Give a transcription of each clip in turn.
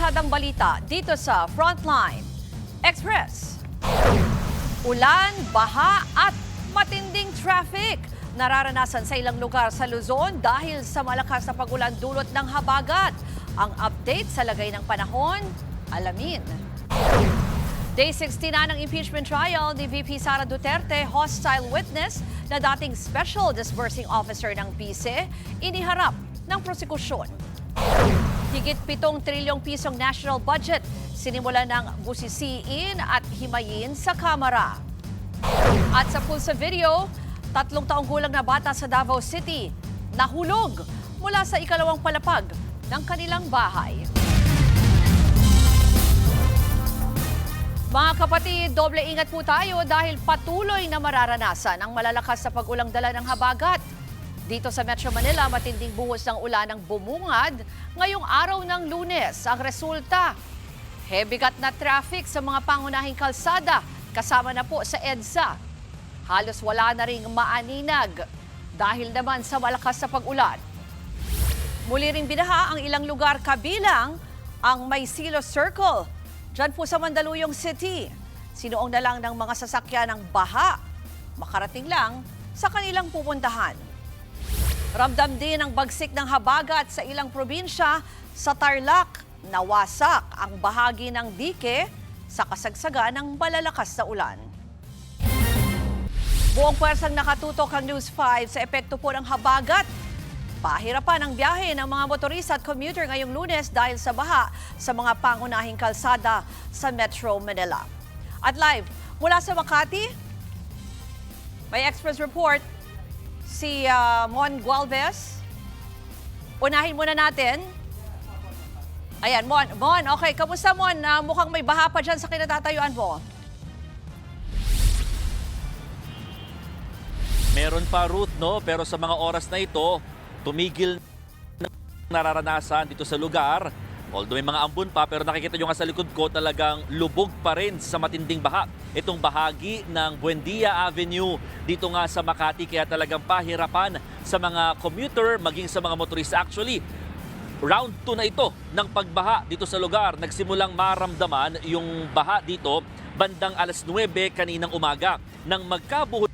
barkadang balita dito sa Frontline Express. Ulan, baha at matinding traffic. Nararanasan sa ilang lugar sa Luzon dahil sa malakas na pagulan dulot ng habagat. Ang update sa lagay ng panahon, alamin. Day 60 na ng impeachment trial ni VP Sara Duterte, hostile witness na dating Special Disbursing Officer ng PISE, iniharap ng prosekusyon. Higit 7 trilyong pisong national budget, sinimula ng busisiin at himayin sa Kamara. At sa pulsa video, 3 taong gulang na bata sa Davao City, nahulog mula sa ikalawang palapag ng kanilang bahay. Mga kapatid, doble ingat po tayo dahil patuloy na mararanasan ang malalakas na pag-ulang dala ng habagat. Dito sa Metro Manila, matinding buhos ng ulan ang bumungad ngayong araw ng Lunes. Ang resulta, hebigat na traffic sa mga pangunahing kalsada, kasama na po sa EDSA. Halos wala na ring maaninag dahil naman sa malakas na pag-ulan. Muli ring binaha ang ilang lugar kabilang ang Maysilo Circle, diyan po sa Mandaluyong City. Sinuong na lang ng mga sasakyan ng baha, makarating lang sa kanilang pupuntahan. Ramdam din ang bagsik ng habagat sa ilang probinsya. Sa Tarlac, nawasak ang bahagi ng dike sa kasagsagan ng malalakas na ulan. Buong pwersang nakatutok ang News 5 sa epekto po ng habagat. Pahirapan ang biyahe ng mga motorista at commuter ngayong Lunes dahil sa baha sa mga pangunahing kalsada sa Metro Manila. At live mula sa Makati, may Express Report si Mon Gualvez. Unahin muna natin. Ayan, Mon, okay. Kamusta, Mon? Mukhang may baha pa dyan sa kinatatayuan mo. Meron pa, Ruth, no? Pero sa mga oras na ito, tumigil na nararanasan dito sa lugar. Although may mga ambon pa, pero nakikita nyo nga sa likod ko, talagang lubog pa rin sa matinding baha. Itong bahagi ng Buendia Avenue dito nga sa Makati, kaya talagang pahirapan sa mga commuter, maging sa mga motorista. Actually, round 2 na ito ng pagbaha dito sa lugar. Nagsimulang maramdaman yung baha dito bandang alas 9 kaninang umaga nang magkabuhol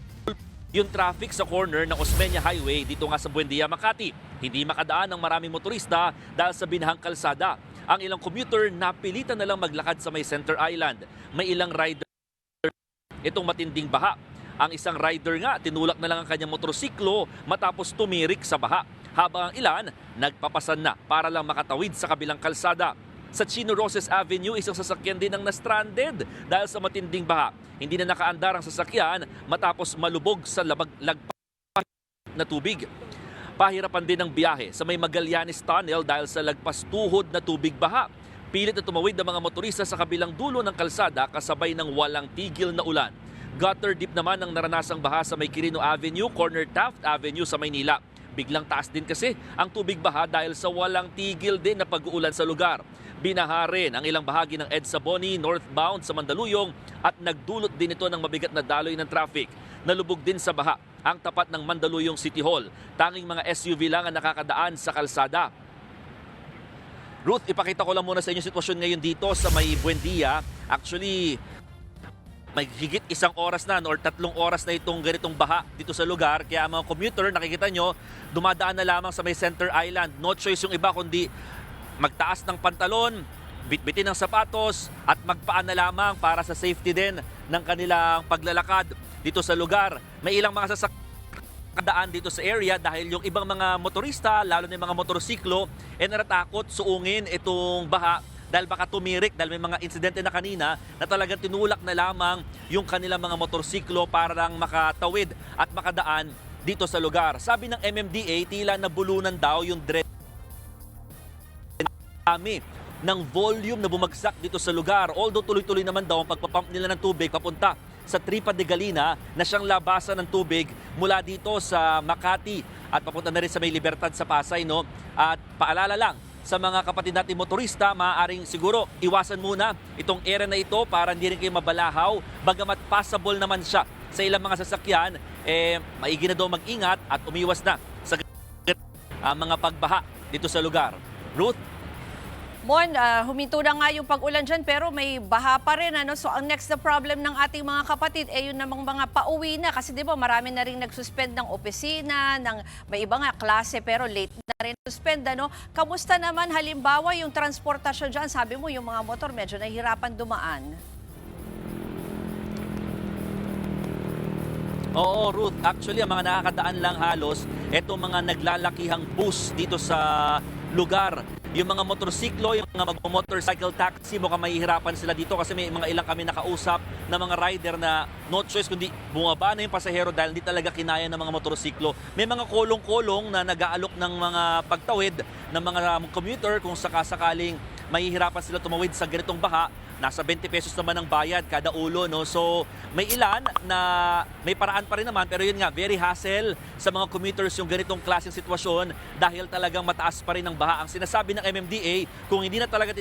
yung traffic sa corner ng Osmeña Highway dito nga sa Buendia, Makati. Hindi makadaan ng maraming motorista dahil sa binahang kalsada. Ang ilang commuter napilitan na lang maglakad sa may Center Island. May ilang rider itong matinding baha. Ang isang rider nga tinulak na lang ang kanyang motorsiklo matapos tumirik sa baha. Habang ang ilan nagpapasan na para lang makatawid sa kabilang kalsada. Sa Chino Roses Avenue, isang sasakyan din ang na-stranded dahil sa matinding baha. Hindi na nakaandar ang sasakyan matapos malubog sa lagpas na tubig. Pahirapan din ang biyahe sa may Magallanes Tunnel dahil sa lagpas tuhod na tubig baha. Pilit na tumawid ang mga motorista sa kabilang dulo ng kalsada kasabay ng walang tigil na ulan. Gutter deep naman ang naranasang baha sa may Quirino Avenue, corner Taft Avenue sa Maynila. Biglang taas din kasi ang tubig baha dahil sa walang tigil din na pag-uulan sa lugar. Binaha rin ang ilang bahagi ng EDSA Boni northbound sa Mandaluyong at nagdulot din ito ng mabigat na daloy ng traffic. Nalubog din sa baha ang tapat ng Mandaluyong City Hall. Tanging mga SUV lang ang nakakadaan sa kalsada. Ruth, ipakita ko lang muna sa inyo sitwasyon ngayon dito sa may Buendia. Actually, may higit 1 oras na or 3 oras na itong ganitong baha dito sa lugar. Kaya mga commuter, nakikita nyo, dumadaan na lamang sa may Center Island. No choice yung iba kundi magtaas ng pantalon, bitbitin ng sapatos at magpaan na lamang para sa safety din ng kanilang paglalakad dito sa lugar. May ilang mga sasakyan dito sa area dahil yung ibang mga motorista, lalo na yung mga motorsiklo, natatakot suungin itong baha dahil baka tumirik dahil may mga insidente na kanina na talagang tinulak na lamang yung kanilang mga motorsiklo para lang makatawid at makadaan dito sa lugar. Sabi ng MMDA, tila nabulunan daw yung ng volume na bumagsak dito sa lugar. Although tuloy-tuloy naman daw ang pagpapump nila ng tubig papunta sa Tripa de Galina na siyang labasan ng tubig mula dito sa Makati at papunta na rin sa may Libertad sa Pasay, no? At paalala lang sa mga kapatid natin motorista, maaaring siguro iwasan muna itong area na ito para hindi rin kayo mabalahaw. Bagamat passable naman siya sa ilang mga sasakyan, maigi na daw mag-ingat at umiwas na sa mga pagbaha dito sa lugar. Ruth? Mon, huminto na nga yung pag-ulan dyan pero may baha pa rin. So ang next na problem ng ating mga kapatid yun namang mga pauwi na. Kasi di ba marami na rin nagsuspend ng opisina, may iba nga klase pero late na rin suspend. Kamusta naman halimbawa yung transportasyon dyan? Sabi mo yung mga motor medyo nahihirapan dumaan. Oo, Ruth. Actually, ang mga nakakadaan lang halos, itong mga naglalakihang bus dito sa lugar. Yung mga motorsiklo, yung mga motorcycle taxi, mukhang mahihirapan sila dito kasi may mga ilang kami nakausap na mga rider na no choice kundi bumaba na yung pasahero dahil hindi talaga kinaya ng mga motorsiklo. May mga kolong-kolong na nag-aalok ng mga pagtawid ng mga commuter kung sakasakaling mahihirapan sila tumawid sa ganitong baha. Nasa 20 pesos naman ang bayad kada ulo, no? So, may ilan na may paraan pa rin naman, pero yun nga, very hassle sa mga commuters yung ganitong klaseng sitwasyon dahil talagang mataas pa rin ang baha. Ang sinasabi ng MMDA, kung hindi na talaga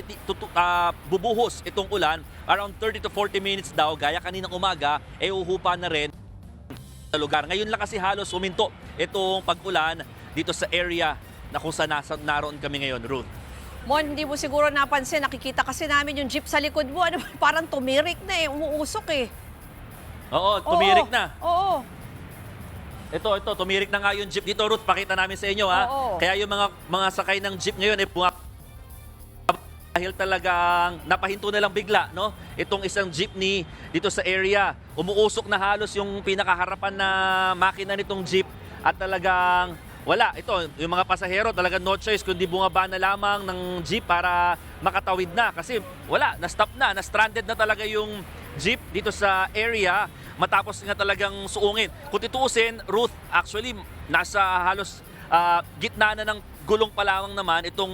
bubuhos itong ulan, around 30 to 40 minutes daw, gaya kaninang umaga, uhupa na rin sa lugar. Ngayon lang kasi halos huminto itong pag-ulan dito sa area na kung saan naroon kami ngayon, Ruth. Mon, hindi mo siguro napansin, nakikita kasi namin yung jeep sa likod mo, parang tumirik na umuusok Oo, tumirik na. Oo. Ito, tumirik na nga yung jeep dito, Ruth. Pakita namin sa inyo, ha? Oo. Kaya yung mga sakay ng jeep ngayon, dahil talagang napahinto na lang bigla, no? Itong isang jeepney dito sa area. Umuusok na halos yung pinakaharapan na makina nitong jeep at talagang wala. Ito, yung mga pasahero talagang no choice kundi bumaba na lamang ng jeep para makatawid na. Kasi wala, na-stop na stranded na talaga yung jeep dito sa area matapos nga talagang suungin. Kung tituusin, Ruth, actually, nasa halos gitna na ng gulong pa lamang naman itong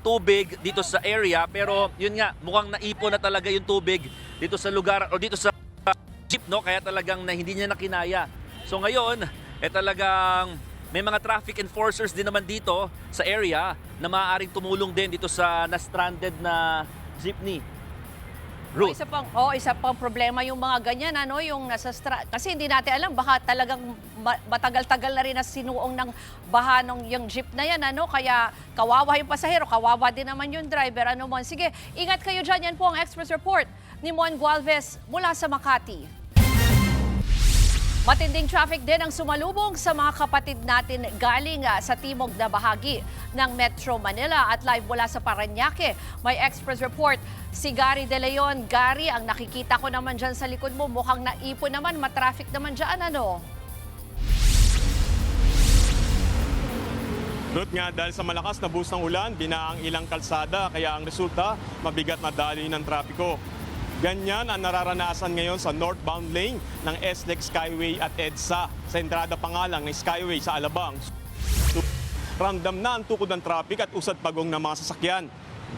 tubig dito sa area. Pero yun nga, mukhang naipon na talaga yung tubig dito sa lugar o dito sa jeep, no? Kaya talagang hindi niya nakinaya. So ngayon, talagang may mga traffic enforcers din naman dito sa area na maaaring tumulong din dito sa na-stranded na jeepney. Ruth. Isa pang problema yung mga ganyan, yung kasi hindi natin alam, baka talagang matagal-tagal na rin na sinuong ng baha yung jeep na yan, kaya kawawa yung pasahero, kawawa din naman yung driver, Mon. Sige, ingat kayo dyan, yan po ang Express Report ni Mon Gualvez mula sa Makati. Matinding traffic din ang sumalubong sa mga kapatid natin galing sa timog na bahagi ng Metro Manila at live mula sa Parañaque. May Express Report si Gary De Leon. Gary, ang nakikita ko naman dyan sa likod mo, mukhang naipon naman, matraffic naman dyan, Ruth, nga dahil sa malakas na buhos ng ulan, binaang ilang kalsada, kaya ang resulta, mabigat na daloy ng trapiko. Ganyan ang nararanasan ngayon sa northbound lane ng SLEX Skyway at EDSA sa entrada pa nga lang ng Skyway sa Alabang. Ramdam na ang tukod ng traffic at usad pagong ng mga sasakyan.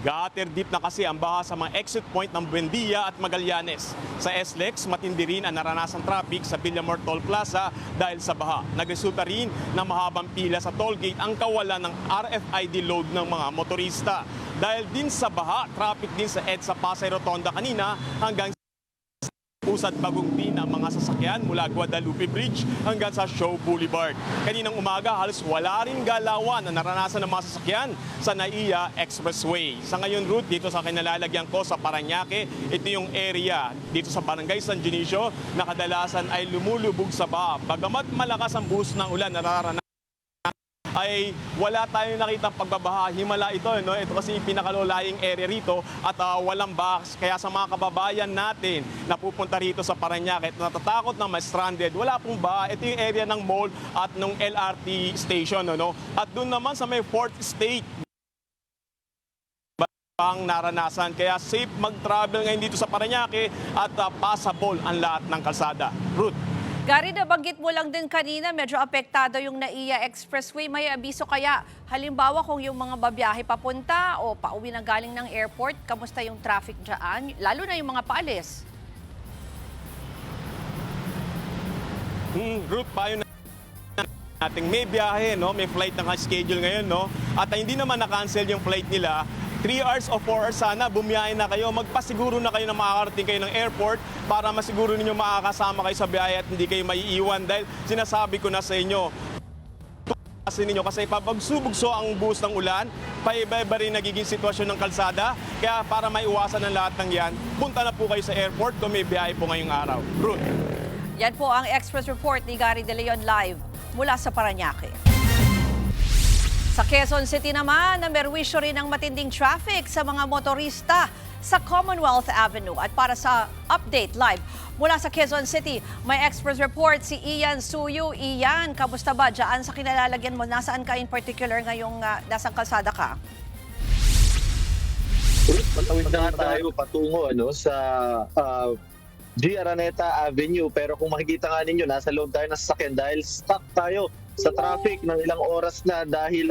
Gutter deep na kasi ang baha sa mga exit point ng Buendia at Magallanes. Sa SLEX, matindi rin ang naranasang traffic sa Villamor Toll Plaza dahil sa baha. Nagresulta rin na mahabang pila sa toll gate ang kawalan ng RFID load ng mga motorista. Dahil din sa baha, traffic din sa EDSA Pasay Rotonda kanina hanggang usad bagong din ang mga sasakyan mula Guadalupe Bridge hanggang sa Show Boulevard. Kaninang umaga, halos wala rin galawan na naranasan ng mga sasakyan sa NAIA Expressway. Sa ngayon, Ruth, dito sa kinalalagyan ko sa Parañaque, ito yung area dito sa Barangay San Dionisio na kadalasan ay lumulubog sa baha. Bagamat malakas ang buhos ng ulan nararanasan, ay wala tayong nakitang pagbabaha. Himala ito, no? Ito kasi yung pinakalolaying area rito at walang box. Kaya sa mga kababayan natin na pupunta rito sa Parañaque at natatakot na ma-stranded, wala pong baha. Ito yung area ng mall at ng LRT station, no? At doon naman sa may 4th State ang naranasan. Kaya safe mag-travel ngayon dito sa Parañaque at passable ang lahat ng kalsada. Ruth. Gary, nabanggit mo lang din kanina, medyo apektado yung NAIA Expressway. May abiso kaya, halimbawa kung yung mga babiyahe papunta o pauwi na galing ng airport, kamusta yung traffic dyan? Lalo na yung mga paalis. Ruth, payo natin may biyahe, no? May flight na schedule ngayon, no? At hindi naman na-cancel yung flight nila. 3 hours o 4 hours sana, bumiyahe na kayo. Magpasiguro na kayo na makakarating kayo ng airport para masiguro ninyo makakasama kayo sa biyahe at hindi kayo maiiwan dahil sinasabi ko na sa inyo, Kasi ninyo kasi pabagsubugso ang buhos ng ulan, paiba-iba rin nagiging sitwasyon ng kalsada. Kaya para maiwasan ang lahat ng yan, punta na po kayo sa airport kung may biyahe po ngayong araw. Ruth. Yan po ang Express Report ni Gary De Leon live mula sa Parañaque. Sa Quezon City naman, namerwisyo rin ang matinding traffic sa mga motorista sa Commonwealth Avenue. At para sa update live mula sa Quezon City, may Express Report si Ian Suyu. Ian, kamusta ba dyan sa kinalalagyan mo? Nasaan ka in particular ngayong nasang kalsada ka? Patawid na nga tayo patungo sa G. Araneta Avenue, pero kung makikita nga ninyo, nasa loob tayo ng sasakyan dahil stuck tayo sa traffic ng ilang oras na dahil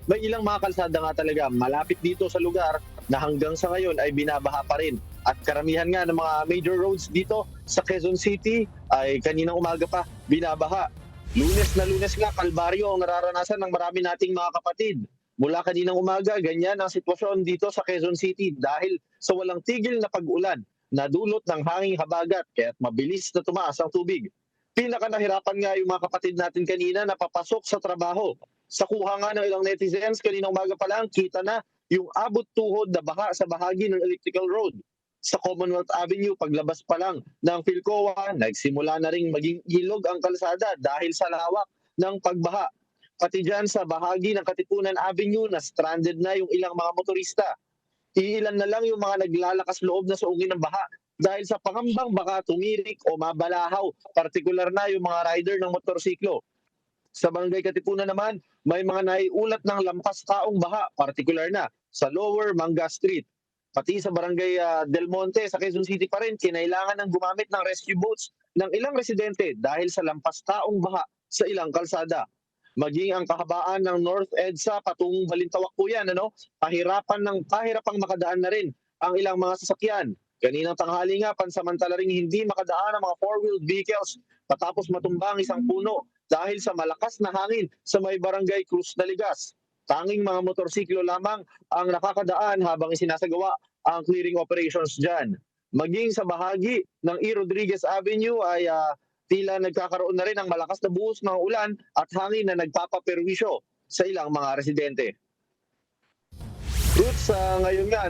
may ilang mga kalsada nga talaga malapit dito sa lugar na hanggang sa ngayon ay binabaha pa rin. At karamihan nga ng mga major roads dito sa Quezon City ay kaninang umaga pa binabaha. Lunes na lunes nga, kalbaryo ang nararanasan ng marami nating mga kapatid. Mula kaninang umaga, ganyan ang sitwasyon dito sa Quezon City dahil sa walang tigil na pag-ulan na dulot ng hanging habagat kaya't mabilis na tumaas ang tubig. Pinaka nahirapan nga yung mga kapatid natin kanina na papasok sa trabaho. Sa kuha nga ng ilang netizens, kanina umaga pa lang, kita na yung abot tuhod na baha sa bahagi ng electrical road. Sa Commonwealth Avenue, paglabas pa lang ng Philcoa, nagsimula na ring maging ilog ang kalsada dahil sa lawak ng pagbaha. Pati dyan sa bahagi ng Katipunan Avenue na stranded na yung ilang mga motorista. Iilan na lang yung mga naglalakas loob na sa ungin ng baha dahil sa pangambang baka tumirik o mabalahaw, partikular na yung mga rider ng motorsiklo. Sa Barangay Katipunan naman, may mga naiulat ng lampas taong baha, partikular na sa Lower Manga Street. Pati sa Barangay Del Monte sa Quezon City pa rin, kinailangan ng gumamit ng rescue boats ng ilang residente dahil sa lampas taong baha sa ilang kalsada. Maging ang kahabaan ng North EDSA patungong Balintawak po yan, pahirapang makadaan na rin ang ilang mga sasakyan. Kaninang tanghali nga, pansamantala ring hindi makadaan ang mga four-wheeled vehicles patapos matumbang isang puno dahil sa malakas na hangin sa may Barangay Cruz Naligas. Tanging mga motorsiklo lamang ang nakakadaan habang isinasagawa ang clearing operations dyan. Maging sa bahagi ng E. Rodriguez Avenue ay tila nagkakaroon na rin ng malakas na buhos ng ulan at hangin na nagpapaperwisyo sa ilang mga residente. Roots, ngayon nga,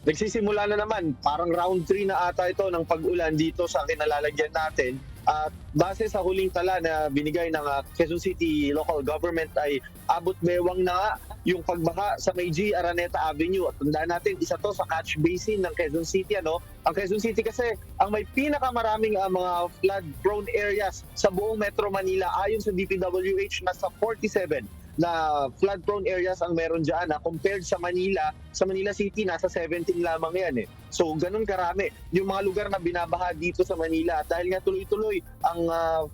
nagsisimula na naman, parang round 3 na ata ito ng pag-ulan dito sa kinalalagyan natin. At base sa huling tala na binigay ng Quezon City Local Government ay abot bewang na nga yung pagbaha sa may G. Araneta Avenue. At tandaan natin, isa to sa catch basin ng Quezon City. Ang Quezon City kasi ang may pinakamaraming mga flood-prone areas sa buong Metro Manila ayon sa DPWH, nasa 47 na flood-prone areas ang meron dyan compared sa Manila. Sa Manila City, nasa 17 lamang yan So, ganun karami yung mga lugar na binabaha dito sa Manila. At dahil nga tuloy-tuloy ang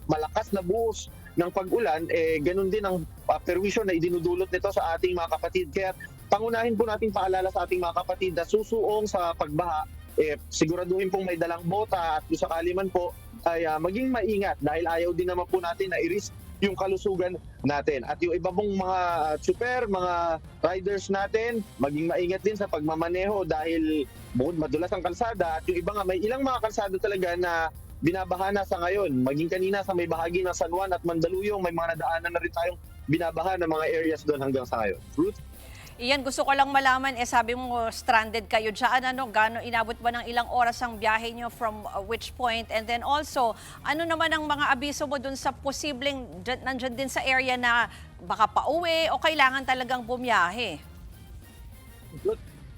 malakas na buhos ng pag-ulan, ganun din ang perwisyo na idinudulot nito sa ating mga kapatid. Kaya pangunahin po natin paalala sa ating mga kapatid na susuong sa pagbaha, siguraduhin pong may dalang bota at kung sakali man po ay maging maingat dahil ayaw din naman po natin na i-risk yung kalusugan natin. At yung iba pong mga super, mga riders natin, maging maingat din sa pagmamaneho dahil bukod madulas ang kalsada at yung iba nga may ilang mga kalsada talaga na binabaha na sa ngayon. Maging kanina sa may bahagi ng San Juan at Mandaluyong, may mga nadaanan na rin tayong binabaha ng mga areas doon hanggang sa ngayon. Ruth? Iyan, gusto ko lang malaman, sabi mo stranded kayo dyan, gaano inabot ba ng ilang oras ang biyahe nyo from which point? And then also, ano naman ang mga abiso mo dun sa posibleng nandyan din sa area na baka pauwi o kailangan talagang bumiyahe?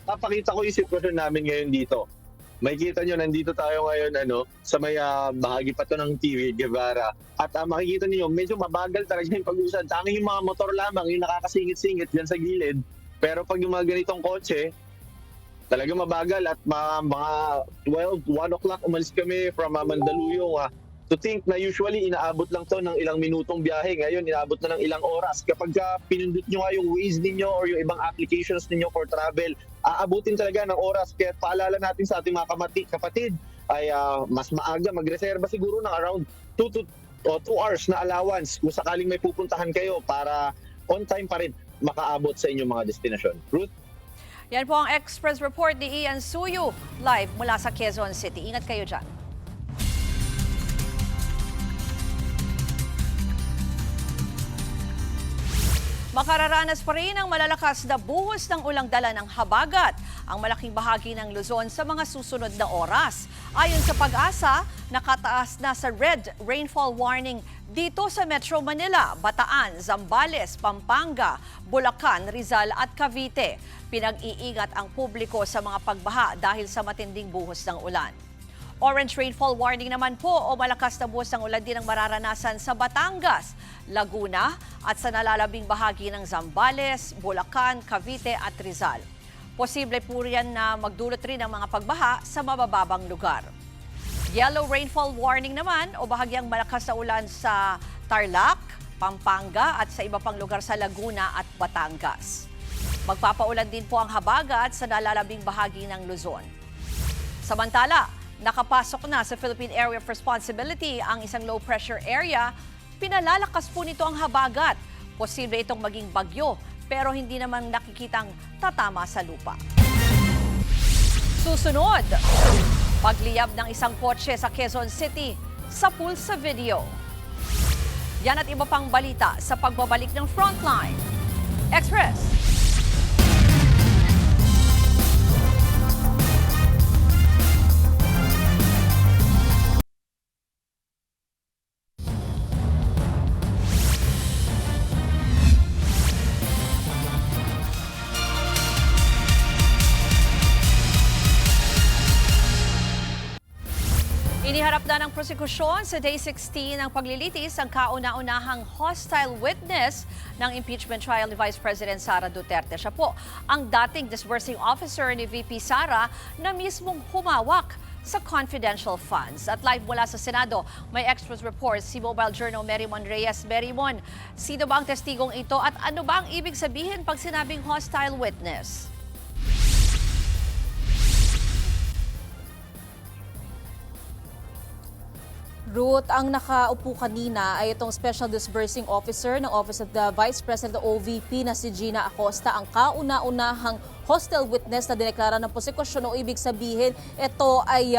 Papakita ko yung sitwasyon namin ngayon dito. Makikita nyo, nandito tayo ngayon sa may bahagi pa to ng TV, Guevara. At makikita niyo medyo mabagal talaga yung pag-usad. Tanging yung mga motor lamang, yung nakakasingit-singit dyan sa gilid. Pero pag yung mga ganitong kotse, talaga mabagal at mga 1 o'clock umalis kami from Mandaluyong. To think na usually inaabot lang to ng ilang minutong biyahe. Ngayon, inaabot na ng ilang oras. Kapag pinindot nyo nga yung Waze ninyo or yung ibang applications ninyo for travel, aabutin talaga ng oras. Kaya paalala natin sa ating mga kapatid ay mas maaga magreserba siguro ng around 2 hours na allowance kung sakaling may pupuntahan kayo para on time pa rin makaabot sa inyong mga destinasyon. Ruth? Yan po ang Express Report ni Ian Suyu live mula sa Quezon City. Ingat kayo dyan. Makararanas pa rin ang malalakas na buhos ng ulang dala ng habagat ang malaking bahagi ng Luzon sa mga susunod na oras. Ayon sa Pag-asa, nakataas na sa red rainfall warning dito sa Metro Manila, Bataan, Zambales, Pampanga, Bulacan, Rizal at Cavite. Pinag-iingat ang publiko sa mga pagbaha dahil sa matinding buhos ng ulan. Orange rainfall warning naman po o malakas na buhos ng ulan din ang mararanasan sa Batangas, Laguna at sa nalalabing bahagi ng Zambales, Bulacan, Cavite at Rizal. Posible po riyan na magdulot rin ng mga pagbaha sa mabababang lugar. Yellow rainfall warning naman o bahagyang malakas na ulan sa Tarlac, Pampanga at sa iba pang lugar sa Laguna at Batangas. Magpapaulan din po ang habagat sa nalalabing bahagi ng Luzon. Samantala, nakapasok na sa Philippine Area of Responsibility ang isang low pressure area. Pinalalakas po nito ang habagat. Posible itong maging bagyo pero hindi naman nakikitang tatama sa lupa. Susunod, pagliyab ng isang kotse sa Quezon City sa pool sa video. Yan at iba pang balita sa pagbabalik ng Frontline Express. Iniharap na ng prosekusyon sa Day 16 ng paglilitis ang kauna-unahang hostile witness ng impeachment trial ni Vice President Sara Duterte. Siya po ang dating disbursing officer ni VP Sara na mismong humawak sa confidential funds. At live mula sa Senado, may extras report si Mobile Journal Merimon Reyes. Merimon, sino ba ang testigong ito at ano ba ang ibig sabihin pag sinabing hostile witness? Ruth, ang nakaupo kanina ay itong Special Disbursing Officer ng Office of the Vice President o OVP na si Gina Acosta, ang kauna-unahang hostile witness na dineklara ng prosekusyon. O ibig sabihin, ito ay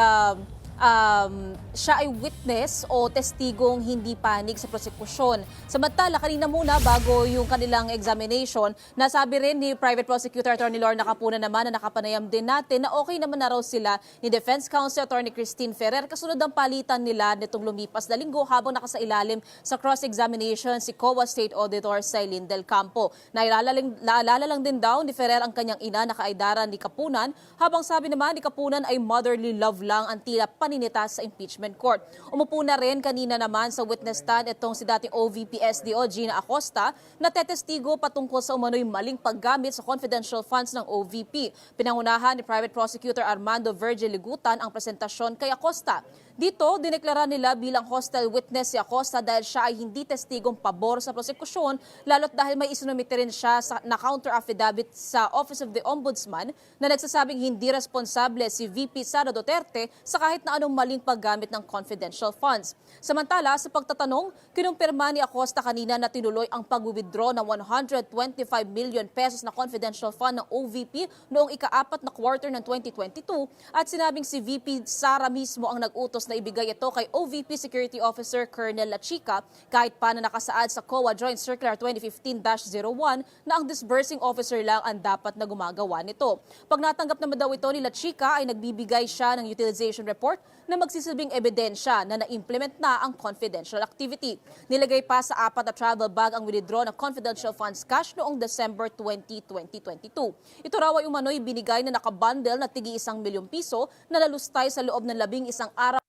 siya ay witness o testigong hindi panig sa prosekusyon. Samantala, kanina muna bago yung kanilang examination, nasabi rin ni Private Prosecutor Attorney Lorna Capuna naman na nakapanayam din natin na okay naman na raw sila ni Defense Counsel Attorney Christine Ferrer kasunod ng palitan nila nitong lumipas na linggo habang nakasailalim sa cross-examination si COA State Auditor Sailin Del Campo. Naalala lang din daw ni Ferrer ang kanyang ina na kaaydaran ni Capunan, habang sabi naman ni Capunan ay motherly love lang ang tila paninitas sa impeachment court. Umupo na rin kanina naman sa witness stand itong si dating OVP SDO Gina Acosta na tetestigo patungkol sa umano'y maling paggamit sa confidential funds ng OVP. Pinangunahan ni Private Prosecutor Armando Virgil Ligutan ang presentasyon kay Acosta. Dito, dineklara nila bilang hostile witness si Acosta dahil siya ay hindi testigong pabor sa prosekusyon, lalo't dahil may isinumite rin siya na counter affidavit sa Office of the Ombudsman na nagsasabing hindi responsable si VP Sara Duterte sa kahit na anong maling paggamit ng confidential funds. Samantala, sa pagtatanong, kinumpirma ni Acosta kanina na tinuloy ang pag-withdraw ng 125 million pesos na confidential fund ng OVP noong ika-4 na quarter ng 2022 at sinabing si VP Sara mismo ang nag-utos na ibigay ito kay OVP Security Officer Colonel Lachica kahit pa na nakasaad sa COA Joint Circular 2015-01 na ang disbursing officer lang ang dapat na gumagawa nito. Pag natanggap naman daw ito ni Lachica ay nagbibigay siya ng utilization report na magsisilbing ebidensya na na-implement na ang confidential activity. Nilagay pa sa 4 na travel bag ang withdraw ng confidential funds cash noong December 20, 2022. Ito raw ay umano'y binigay na nakabundle na tigi 1 milyong piso na nalustay sa loob ng 11 araw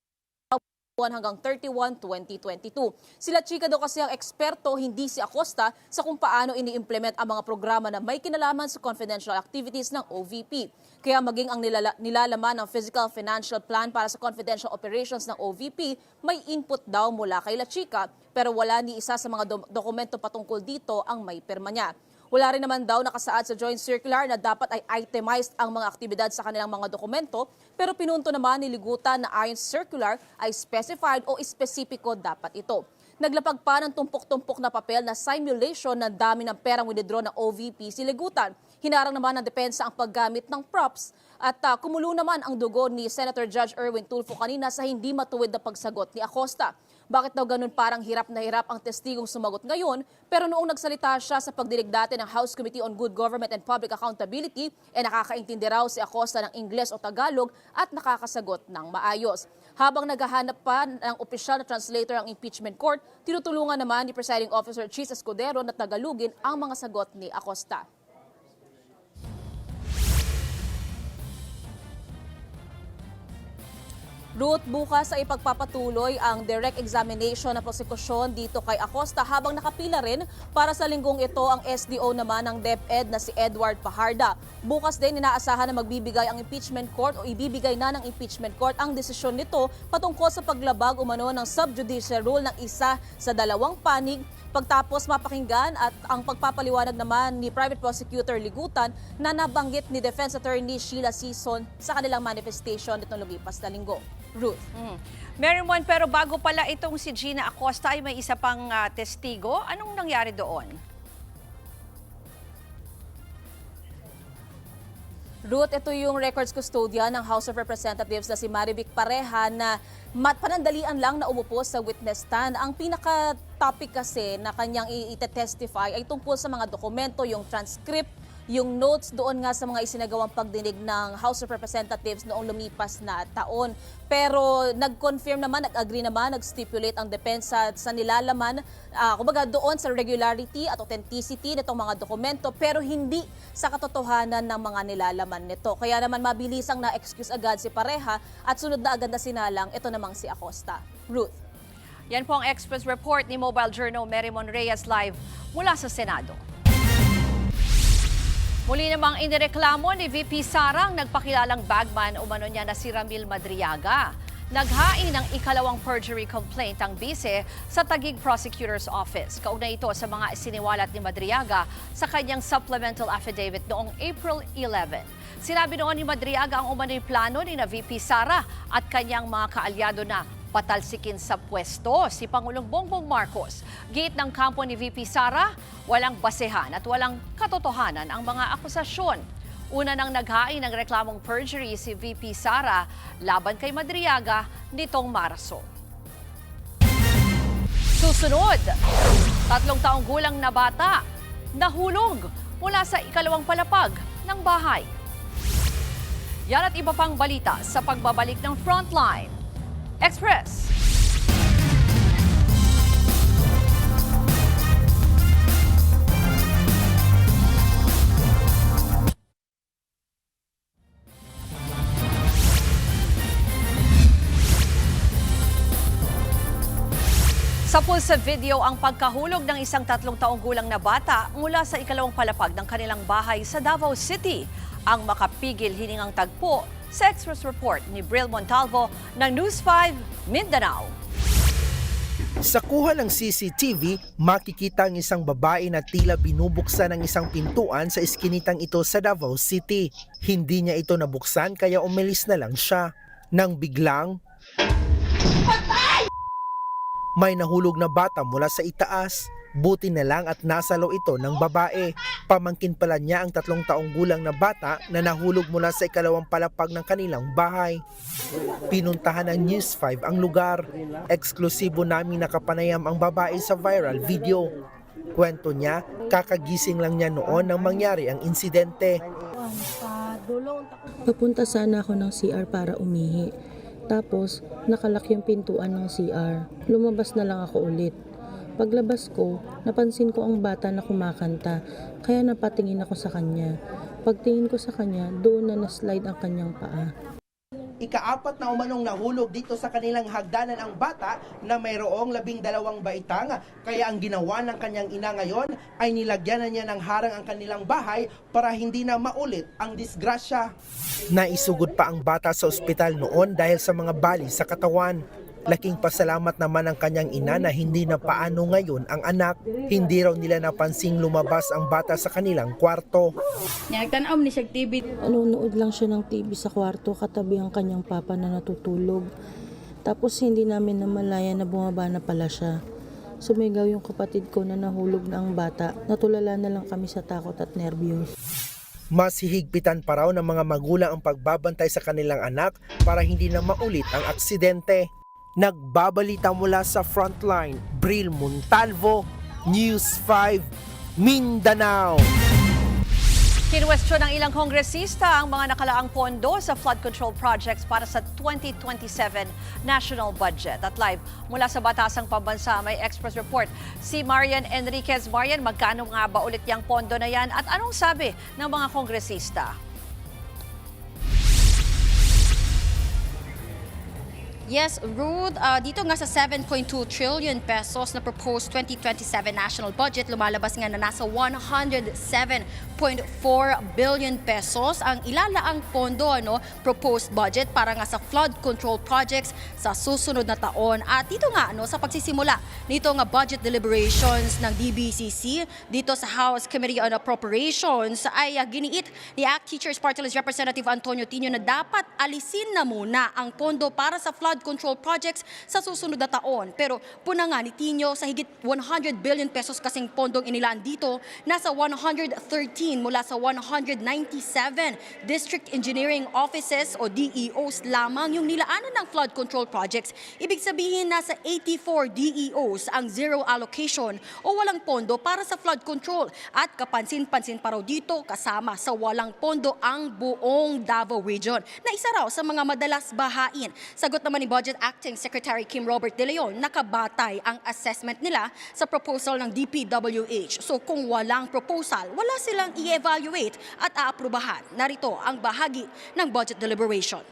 hanggang 31, 2022. Sila Chica daw kasi ang eksperto, hindi si Acosta, sa kung paano ini-implement ang mga programa na may kinalaman sa confidential activities ng OVP. Kaya maging ang nilalaman ng Physical Financial Plan para sa confidential operations ng OVP, may input daw mula kay La Chica, pero wala ni isa sa mga dokumento patungkol dito ang may pirma niya. Wala rin naman daw nakasaad sa Joint Circular na dapat ay itemized ang mga aktibidad sa kanilang mga dokumento, pero pinunto naman ni Ligutan na ayon sa circular ay specified o espesipiko dapat ito. Naglapag pa ng tumpok-tumpok na papel na simulation ng dami ng perang withdraw ng OVP si Ligutan. Hinarang naman ng depensa ang paggamit ng props at kumulo naman ang dugo ni Senator Judge Erwin Tulfo kanina sa hindi matuwid na pagsagot ni Acosta. Bakit daw ganun parang hirap na hirap ang testigong sumagot ngayon, pero noong nagsalita siya sa pagdinig dati ng House Committee on Good Government and Public Accountability, nakakaintindi raw si Acosta ng Ingles o Tagalog at nakakasagot ng maayos. Habang naghahanap pa ng opisyal na translator ang impeachment court, tinutulungan naman ni Presiding Officer Chis Escudero na Tagalogin ang mga sagot ni Acosta. Ruth, bukas ay ipagpapatuloy ang direct examination ng prosekusyon dito kay Acosta habang nakapila rin para sa linggong ito ang SDO naman ng DepEd na si Edward Paharda. Bukas din inaasahan na magbibigay ang impeachment court o ibibigay na ng impeachment court ang desisyon nito patungkol sa paglabag umano ng subjudice rule ng isa sa dalawang panig pagtapos mapakinggan at ang pagpapaliwanag naman ni Private Prosecutor Ligutan na nabanggit ni Defense Attorney Sheila Sison sa kanilang manifestation nitong lumipas na linggo. Ruth. Mary Mon, pero bago pala itong si Gina Acosta ay may isa pang testigo. Anong nangyari doon? Ruth, ito yung records custodian ng House of Representatives na si Marivic Pareha na panandalian lang na umupo sa witness stand. Ang pinaka-topic kasi na kanyang i-testify ay tungkol sa mga dokumento, yung transcript, yung notes doon nga sa mga isinagawang pagdinig ng House of Representatives noong lumipas na taon. Pero nag-confirm naman, nag-agree naman, nag-stipulate ang depensa sa nilalaman, kumbaga doon sa regularity at authenticity nitong mga dokumento, pero hindi sa katotohanan ng mga nilalaman nito. Kaya naman mabilisang na-excuse agad si Pareha at sunod na agad na sinalang ito namang si Acosta. Ruth. Yan po ang Express Report ni Mobile Journal Mary Mon Reyes live mula sa Senado. Muli namang inireklamo ni VP Sara ang nagpakilalang bagman umano niya na si Ramil Madriaga. Naghain ng ikalawang perjury complaint ang bise sa Taguig Prosecutor's Office. Kauna ito sa mga isiniwalat ni Madriaga sa kanyang supplemental affidavit noong April 11. Sinabi noon ni Madriaga ang umano'y plano ni na VP Sara at kanyang mga kaalyado na patalsikin sa pwesto si Pangulong Bongbong Marcos. Giit ng kampo ni VP Sara, walang basehan at walang katotohanan ang mga akusasyon. Una nang naghain ng reklamong perjury si VP Sara laban kay Madriaga nitong Marso. Susunod, 3 taong gulang na bata nahulog mula sa ikalawang palapag ng bahay. Yan at iba pang balita sa pagbabalik ng Frontline Express. Sa pulsa video ang pagkahulog ng isang 3 taong gulang na bata mula sa ikalawang palapag ng kanilang bahay sa Davao City. Ang makapigil hiningang tagpo sa Express Report ni Bril Montalvo ng News 5 Mindanao. Sa kuha ng CCTV, makikita ang isang babae na tila binubuksan ng isang pintuan sa iskinitang ito sa Davao City. Hindi niya ito nabuksan kaya umalis na lang siya. Nang biglang may nahulog na bata mula sa itaas. Buti na lang at nasalo ito ng babae. Pamangkin pala niya ang 3 taong gulang na bata na nahulog mula sa ikalawang palapag ng kanilang bahay. Pinuntahan ng News 5 ang lugar. Eksklusibo namin nakapanayam ang babae sa viral video. Kwento niya, kakagising lang niya noon nang mangyari ang insidente. Papunta sana ako ng CR para umihi. Tapos, nakalak yung pintuan ng CR. Lumabas na lang ako ulit. Paglabas ko, napansin ko ang bata na kumakanta, kaya napatingin ako sa kanya. Pagtingin ko sa kanya, doon na na-slide ang kanyang paa. Ika-4 na umanong nahulog dito sa kanilang hagdanan ang bata na mayroong 12 baitang, kaya ang ginawa ng kanyang ina ngayon ay nilagyan na niya ng harang ang kanilang bahay para hindi na maulit ang disgrasya. Naisugod pa ang bata sa ospital noon dahil sa mga bali sa katawan. Laking pasalamat naman ang kanyang ina na hindi na paano ngayon ang anak. Hindi raw nila napansing lumabas ang bata sa kanilang kwarto. Nagtanaw ni siya TV. Nanonood lang siya ng TV sa kwarto katabi ang kanyang papa na natutulog. Tapos hindi namin namalayan na bumaba na pala siya. Sumigaw yung kapatid ko na nahulog na ang bata. Natulala na lang kami sa takot at nerbiyos. Mas hihigpitan pa raw ng mga magulang ang pagbabantay sa kanilang anak para hindi na maulit ang aksidente. Nagbabalita mula sa Frontline, Bril Montalvo, News 5, Mindanao. Kinwestiyon ng ilang kongresista ang mga nakalaang pondo sa flood control projects para sa 2027 national budget. At live mula sa Batasang Pambansa, may Express Report si Marian Enriquez. Marian, magkano nga ba ulit yung pondo na yan at anong sabi ng mga kongresista? Yes, Ruth, dito nga sa 7.2 trillion pesos na proposed 2027 national budget, lumalabas nga na nasa 107.4 billion pesos ang ilalaang pondo proposed budget para nga sa flood control projects sa susunod na taon. At dito nga sa pagsisimula nito nga budget deliberations ng DBCC dito sa House Committee on Appropriations ay giniit ni ACT Teachers Party List Representative Antonio Tino na dapat alisin na muna ang pondo para sa flood control projects sa susunod na taon. Pero puna nga ni Tino sa higit 100 billion pesos kasing pondong inilaan dito, nasa 113 mula sa 197 district engineering offices o DEOs lamang yung nilaanan ng flood control projects. Ibig sabihin nasa 84 DEOs ang zero allocation o walang pondo para sa flood control. At kapansin-pansin pa raw dito kasama sa walang pondo ang buong Davao Region na isa raw sa mga madalas bahain. Sagot naman ni Budget Acting Secretary Kim Robert De Leon, nakabatay ang assessment nila sa proposal ng DPWH. So kung walang proposal, wala silang i-evaluate at aaprubahan. Narito ang bahagi ng budget deliberation.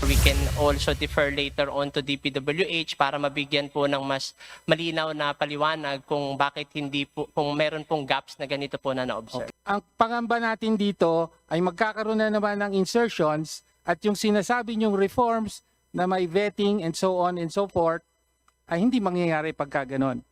We can also defer later on to DPWH para mabigyan po ng mas malinaw na paliwanag kung bakit hindi po, kung meron pong gaps na ganito po na na-observe. Ang pangamba natin dito ay magkakaroon na naman ng insertions at yung sinasabi niyong reforms na may vetting and so on and so forth ay hindi mangyayari pagka ganon.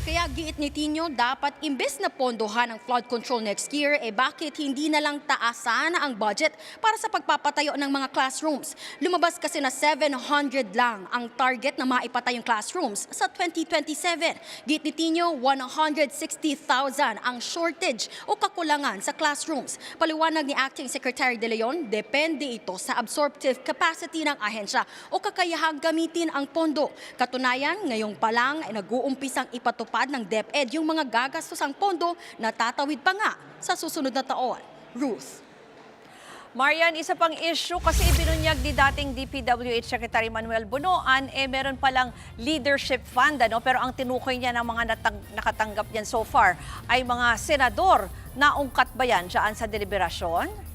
Kaya giit ni Tino, dapat imbes na pondohan ang flood control next year, bakit hindi na lang taasan ang budget para sa pagpapatayo ng mga classrooms? Lumabas kasi na 700 lang ang target na maipatay yung classrooms sa 2027. Giit ni Tino, 160,000 ang shortage o kakulangan sa classrooms. Paliwanag ni Acting Secretary De Leon, depende ito sa absorptive capacity ng ahensya o kakayahang gamitin ang pondo. Katunayan, ngayong pa lang ay nag-uumpisang ipatupad ng DepEd yung mga gagastosang pondo na tatawid pa nga sa susunod na taon. Ruth. Marian, isa pang issue kasi ibinunyag ni dating DPWH Secretary Manuel Bunoan, meron palang leadership fund, pero ang tinukoy niya ng mga nakatanggap niyan so far ay mga senador. Naungkat ba yan dyan sa deliberasyon?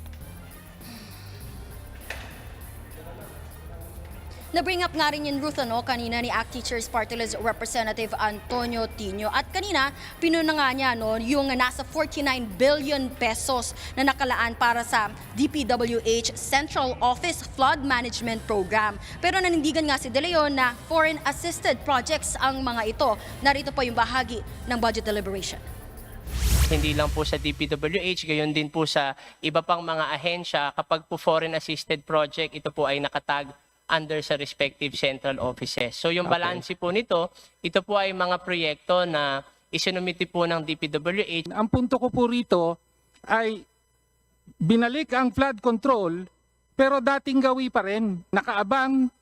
Na-bring up nga rin yung Ruth kanina ni ACT Teachers Party List Representative Antonio Tino. At kanina, pinuna nga niya yung nasa 49 billion pesos na nakalaan para sa DPWH Central Office Flood Management Program. Pero nanindigan nga si De Leon na foreign assisted projects ang mga ito. Narito pa yung bahagi ng budget deliberation. Hindi lang po sa DPWH, gayon din po sa iba pang mga ahensya. Kapag po foreign assisted project, ito po ay nakatag under sa respective central offices. So yung balanse po nito, ito po ay mga proyekto na isinumiti po ng DPWH. Ang punto ko po rito ay binalik ang flood control pero dating gawi pa rin. Nakaabang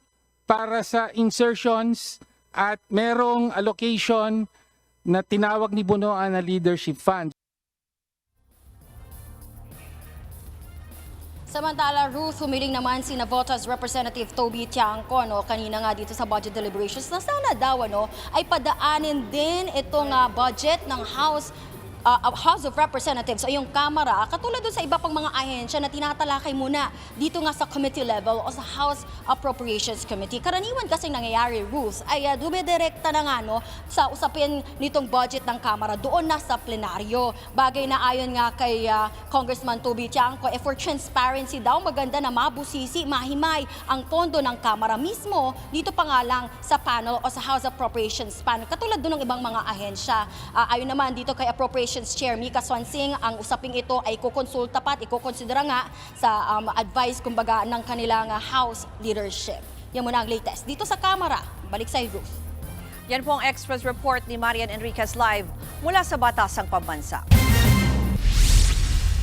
para sa insertions at merong allocation na tinawag ni Bunoan na leadership fund. Samantala, Ruth, humiling naman si Navotas Representative Toby Tiangco kanina nga dito sa budget deliberations na sana daw ay padaanin din itong budget ng House of Representatives o yung Kamara, katulad doon sa iba pang mga ahensya na tinatalakay muna dito nga sa committee level o sa House Appropriations Committee. Karaniwan kasi nangyayari, Ruth, ay dumidirekta na nga sa usapin nitong budget ng Kamara doon na sa plenaryo. Bagay na ayon nga kay Congressman Toby Tiangco, for transparency daw, maganda na mabusisi, mahimay ang pondo ng Kamara mismo dito pa nga lang sa panel o sa House Appropriations panel. Katulad doon ng ibang mga ahensya. Ayon naman dito kay Appropriations Chair Mika Swansing, ang usaping ito ay kukonsulta pa at ikukonsidera nga sa advice kumbaga ng kanilang House leadership. Yan muna ang latest dito sa Kamara. Balik sa Ruth. Yan po ang Express Report ni Marian Enriquez live mula sa Batasang Pambansa.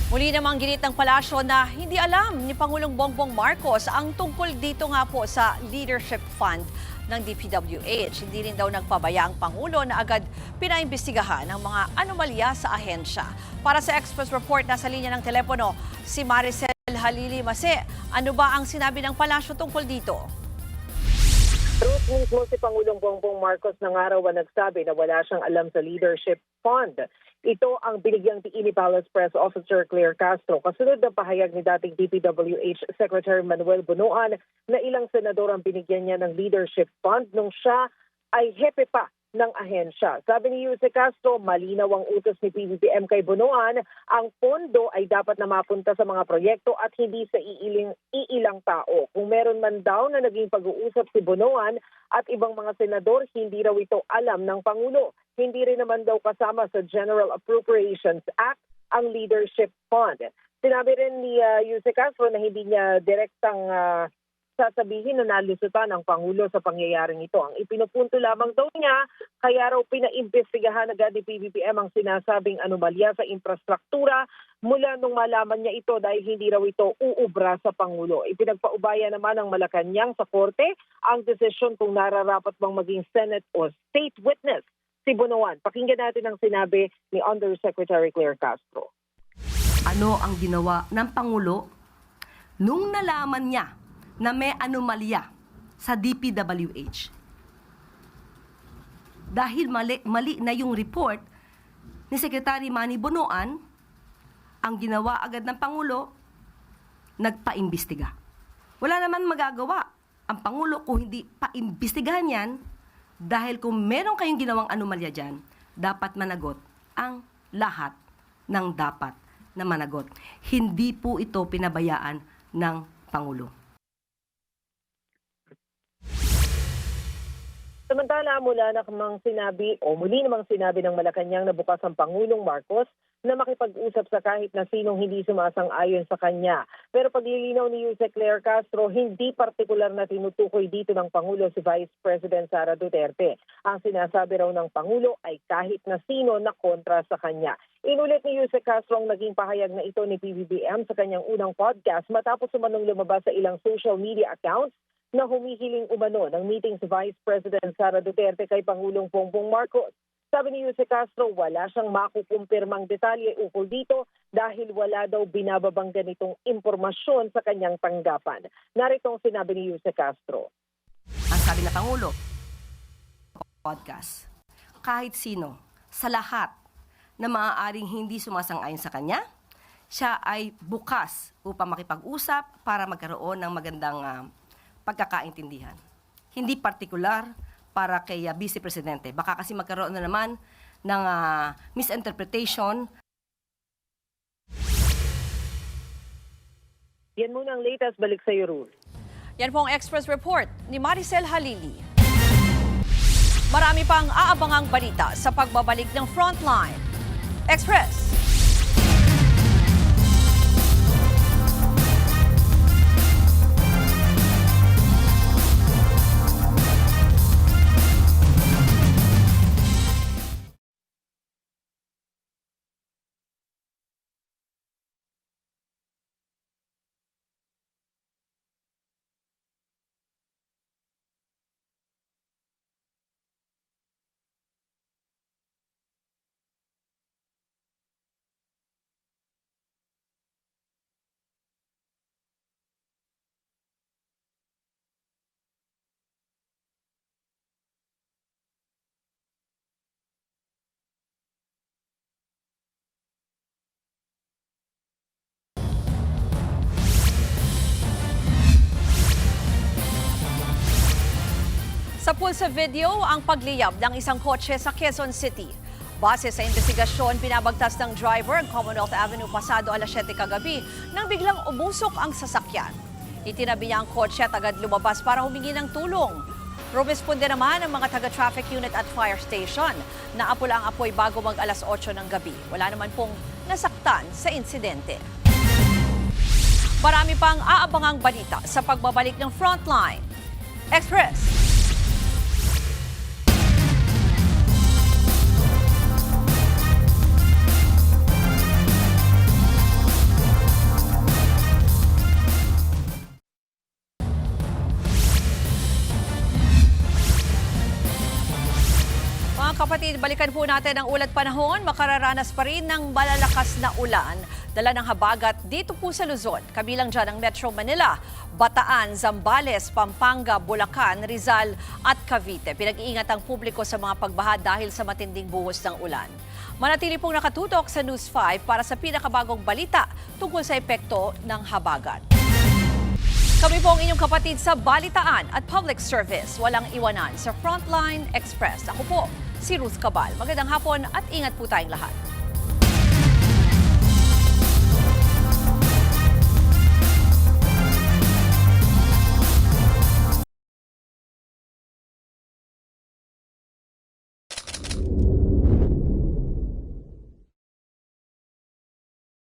Muli namang ginit ng palasyo na hindi alam ni Pangulong Bongbong Marcos ang tungkol dito nga po sa Leadership Fund ng DPWH. Hindi rin daw nagpabaya ang Pangulo na agad pinaimbestigahan ang mga anomalya sa ahensya. Para sa Express Report, nasa linya ng telepono si Maricel Halili. Mase, ano ba ang sinabi ng palasyo tungkol dito? Truth mismo si Pangulong Bongbong Marcos ng araw na nagsabi na wala siyang alam sa Leadership Fund. Ito ang binigyang diin ni Palace Press Officer Claire Castro kasunod ng pahayag ni dating DPWH Secretary Manuel Bunuan na ilang senador ang binigyan niya ng Leadership Fund nung siya ay hepe pa ng ahensya. Sabi ni Jose Castro, malinaw ang utos ni PBBM kay Bunuan, ang pondo ay dapat na mapunta sa mga proyekto at hindi sa iilang tao. Kung meron man daw na naging pag-uusap si Bunuan at ibang mga senador, hindi raw ito alam ng Pangulo. Hindi rin naman daw kasama sa General Appropriations Act ang Leadership Fund. Sinabi rin ni Jose Castro na hindi niya direktang sasabihin na nalusutan ang Pangulo sa pangyayaring ito. Ang ipinupunto lamang daw niya, kaya raw pinaimbestigahan agad ni PBBM ang sinasabing anomalya sa infrastruktura mula nung malaman niya ito dahil hindi raw ito uubra sa Pangulo. Ipinagpaubaya naman ng Malacanang sa Korte ang desisyon kung nararapat bang maging Senate o State Witness si Bunuan. Pakinggan natin ang sinabi ni Undersecretary Claire Castro. Ano ang ginawa ng Pangulo nung nalaman niya na may anomalya sa DPWH? Dahil mali na yung report ni Secretary Manny Bonoan, ang ginawa agad ng Pangulo, nagpaimbestiga. Wala naman magagawa ang Pangulo kung hindi paimbestigahan yan, dahil kung meron kayong ginawang anomalya dyan, dapat managot ang lahat ng dapat na managot. Hindi po ito pinabayaan ng Pangulo. Samantala, muli namang sinabi ng Malacanang na bukas ang Pangulong Marcos na makipag-usap sa kahit na sinong hindi sumasang-ayon sa kanya. Pero paglilinaw ni Jose Claire Castro, hindi partikular na tinutukoy dito ng Pangulo si Vice President Sara Duterte. Ang sinasabi raw ng Pangulo ay kahit na sino na kontra sa kanya. Inulit ni Jose Castro ang naging pahayag na ito ni PBBM sa kanyang unang podcast matapos umanong lumabas sa ilang social media accounts na humihiling umano ng meeting si Vice President Sara Duterte kay Pangulong Bongbong Marcos. Sabi ni Jose Castro, wala siyang makukumpirmang detalye ukol dito dahil wala daw binababang ganitong impormasyon sa kanyang tanggapan. Narito ang sinabi ni Jose Castro. Ang sabi ng Pangulo, podcast, kahit sino, sa lahat na maaaring hindi sumasang-ayon sa kanya, siya ay bukas upang makipag-usap para magkaroon ng magandang pagkakaintindihan. Hindi partikular para kay Vice Presidente. Baka kasi magkaroon na naman ng misinterpretation. Yan muna ang latest. Balik sa iyo, Ruth. Yan po ang Express Report ni Maricel Halili. Marami pang aabangang balita sa pagbabalik ng Frontline. Express! Sa pulsa video ang pagliyab ng isang kotse sa Quezon City. Base sa investigasyon, pinabagtas ng driver ang Commonwealth Avenue pasado alas 7 kagabi nang biglang umusok ang sasakyan. Itinabi niya ang kotse at agad lumabas para humingi ng tulong. Rumisponde naman ang mga taga-traffic unit at fire station. Naapula ang apoy bago mag alas 8 ng gabi. Wala naman pong nasaktan sa insidente. Marami pang aabangang balita sa pagbabalik ng Frontline. Express! kapatid, balikan po natin ang ulat panahon. Makararanas pa rin ng malalakas na ulan. Dala ng habagat dito po sa Luzon. Kabilang dyan ang Metro Manila, Bataan, Zambales, Pampanga, Bulacan, Rizal at Cavite. Pinag-iingat ang publiko sa mga pagbaha dahil sa matinding buhos ng ulan. Manatili pong nakatutok sa News 5 para sa pinakabagong balita tungkol sa epekto ng habagat. Kami po ang inyong kapatid sa Balitaan at Public Service. Walang iwanan sa Frontline Express. Ako po, si Ruth Cabal. Magandang hapon at ingat po tayong lahat.